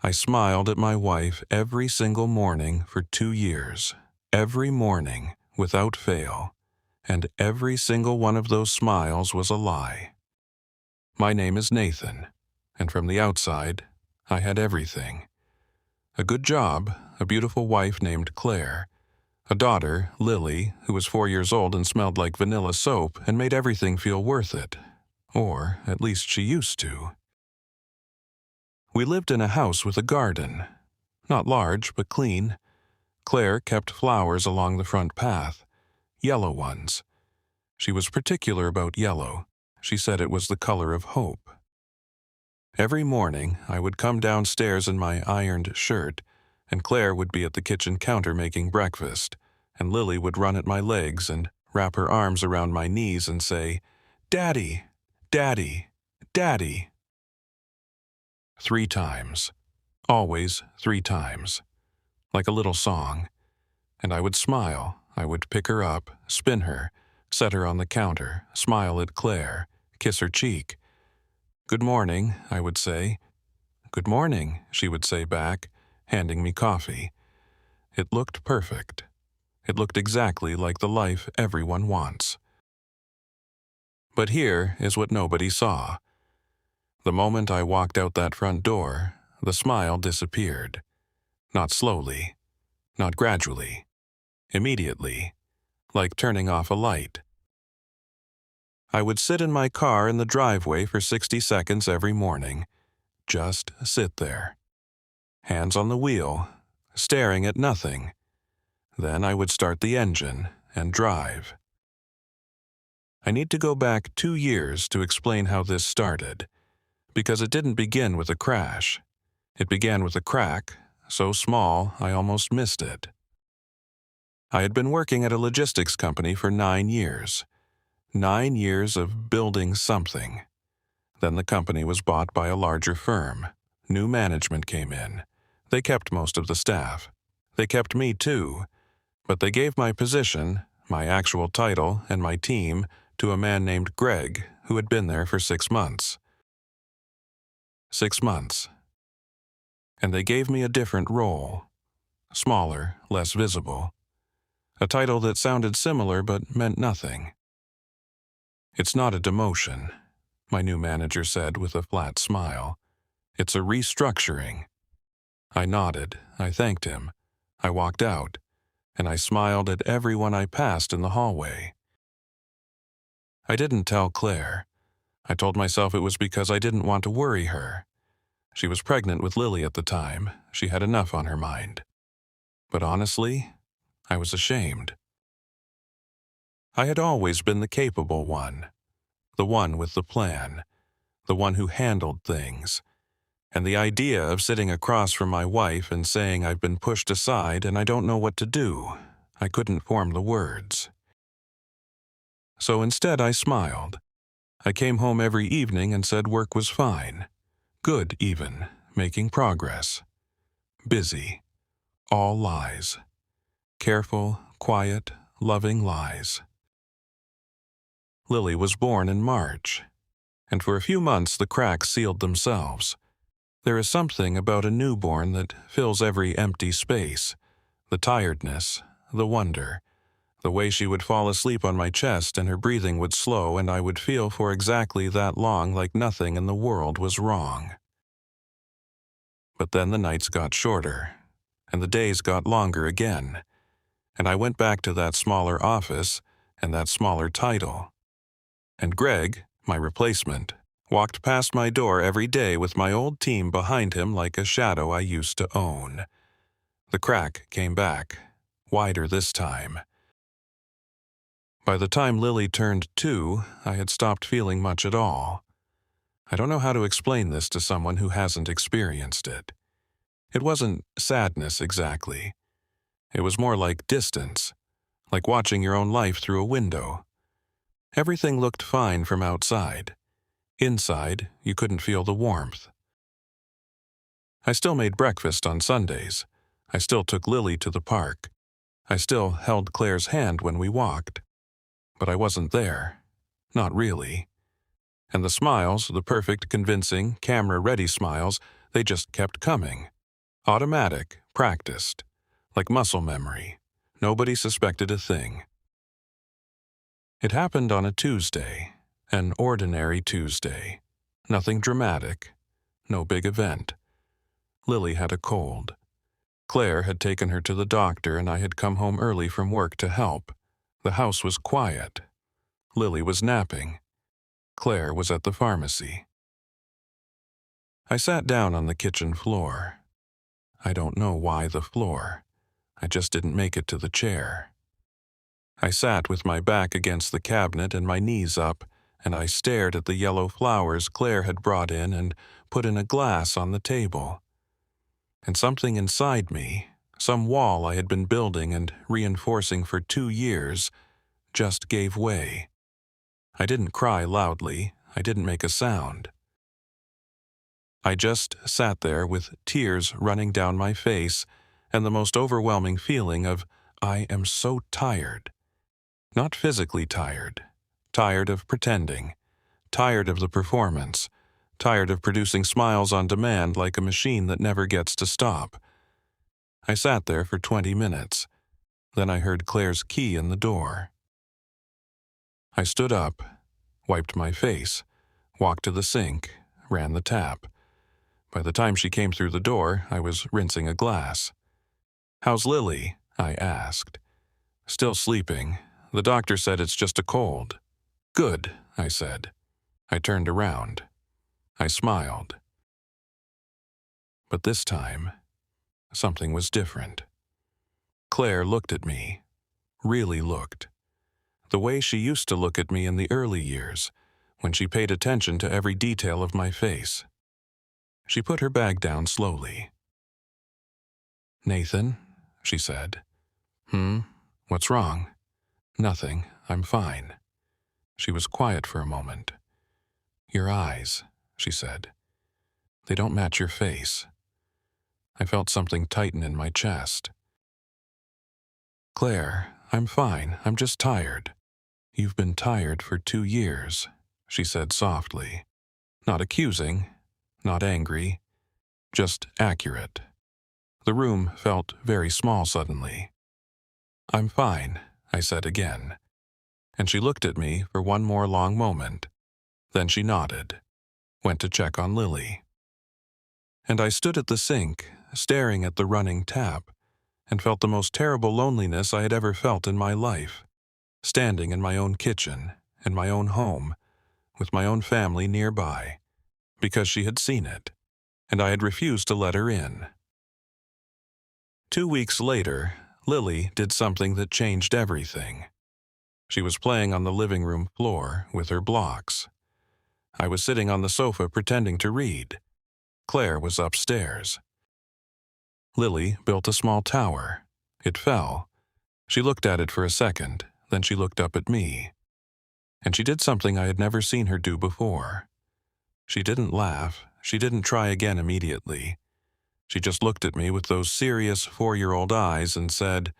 I smiled at my wife every single morning for 2 years. Every morning, without fail. And every single one of those smiles was a lie. My name is Nathan, and from the outside, I had everything. A good job, a beautiful wife named Claire, a daughter, Lily, who was 4 years old and smelled like vanilla soap and made everything feel worth it. Or at least she used to. We lived in a house with a garden. Not large, but clean. Claire kept flowers along the front path. Yellow ones. She was particular about yellow. She said it was the color of hope. Every morning, I would come downstairs in my ironed shirt, and Claire would be at the kitchen counter making breakfast, and Lily would run at my legs and wrap her arms around my knees and say, "Daddy, Daddy, Daddy." 3 times. Always 3 times. Like a little song. And I would smile. I would pick her up, spin her, set her on the counter, smile at Claire, kiss her cheek. "Good morning," I would say. "Good morning," she would say back, handing me coffee. It looked perfect. It looked exactly like the life everyone wants. But here is what nobody saw. The moment I walked out that front door, the smile disappeared. Not slowly, not gradually, immediately, like turning off a light. I would sit in my car in the driveway for 60 seconds every morning. Just sit there. Hands on the wheel, staring at nothing. Then I would start the engine and drive. I need to go back 2 years to explain how this started, because it didn't begin with a crash. It began with a crack, so small I almost missed it. I had been working at a logistics company for 9 years. 9 years of building something. Then the company was bought by a larger firm. New management came in. They kept most of the staff. They kept me too, but they gave my position, my actual title, and my team to a man named Greg, who had been there for 6 months. 6 months. And they gave me a different role. Smaller, less visible. A title that sounded similar but meant nothing. "It's not a demotion," my new manager said with a flat smile. "It's a restructuring." I nodded, I thanked him, I walked out, and I smiled at everyone I passed in the hallway. I didn't tell Claire. I told myself it was because I didn't want to worry her. She was pregnant with Lily at the time. She had enough on her mind. But honestly, I was ashamed. I had always been the capable one. The one with the plan. The one who handled things. And the idea of sitting across from my wife and saying I've been pushed aside and I don't know what to do, I couldn't form the words. So instead I smiled. I came home every evening and said work was fine. Good even, making progress. Busy. All lies. Careful, quiet, loving lies. Lily was born in March, and for a few months the cracks sealed themselves. There is something about a newborn that fills every empty space. The tiredness, the wonder, the way she would fall asleep on my chest and her breathing would slow and I would feel for exactly that long like nothing in the world was wrong. But then the nights got shorter, and the days got longer again, and I went back to that smaller office and that smaller title. And Greg, my replacement, walked past my door every day with my old team behind him like a shadow I used to own. The crack came back, wider this time. By the time Lily turned 2, I had stopped feeling much at all. I don't know how to explain this to someone who hasn't experienced it. It wasn't sadness exactly. It was more like distance, like watching your own life through a window. Everything looked fine from outside. Inside, you couldn't feel the warmth. I still made breakfast on Sundays. I still took Lily to the park. I still held Claire's hand when we walked. But I wasn't there. Not really. And the smiles, the perfect, convincing, camera-ready smiles, they just kept coming. Automatic, practiced, like muscle memory. Nobody suspected a thing. It happened on a Tuesday, an ordinary Tuesday. Nothing dramatic, no big event. Lily had a cold. Claire had taken her to the doctor and I had come home early from work to help. The house was quiet. Lily was napping. Claire was at the pharmacy. I sat down on the kitchen floor. I don't know why the floor. I just didn't make it to the chair. I sat with my back against the cabinet and my knees up, and I stared at the yellow flowers Claire had brought in and put in a glass on the table. And something inside me, some wall I had been building and reinforcing for 2 years, just gave way. I didn't cry loudly. I didn't make a sound. I just sat there with tears running down my face and the most overwhelming feeling of, I am so tired. Not physically tired. Tired of pretending. Tired of the performance. Tired of producing smiles on demand like a machine that never gets to stop. I sat there for 20 minutes. Then I heard Claire's key in the door. I stood up, wiped my face, walked to the sink, ran the tap. By the time she came through the door, I was rinsing a glass. "How's Lily?" I asked. "Still sleeping. The doctor said it's just a cold." "Good," I said. I turned around. I smiled. But this time, something was different. Claire looked at me, really looked. The way she used to look at me in the early years, when she paid attention to every detail of my face. She put her bag down slowly. "Nathan," she said. What's wrong?" "Nothing. I'm fine." She was quiet for a moment. "Your eyes," she said. "They don't match your face." I felt something tighten in my chest. "Claire, I'm fine. I'm just tired." "You've been tired for 2 years," she said softly. Not accusing, not angry, just accurate. The room felt very small suddenly. "I'm fine," I said again. And she looked at me for one more long moment. Then she nodded, went to check on Lily. And I stood at the sink, staring at the running tap, and felt the most terrible loneliness I had ever felt in my life, standing in my own kitchen, in my own home, with my own family nearby, because she had seen it, and I had refused to let her in. 2 weeks later, Lily did something that changed everything. She was playing on the living room floor with her blocks. I was sitting on the sofa pretending to read. Claire was upstairs. Lily built a small tower. It fell. She looked at it for a second, then she looked up at me. And she did something I had never seen her do before. She didn't laugh. She didn't try again immediately. She just looked at me with those serious 4-year-old eyes and said,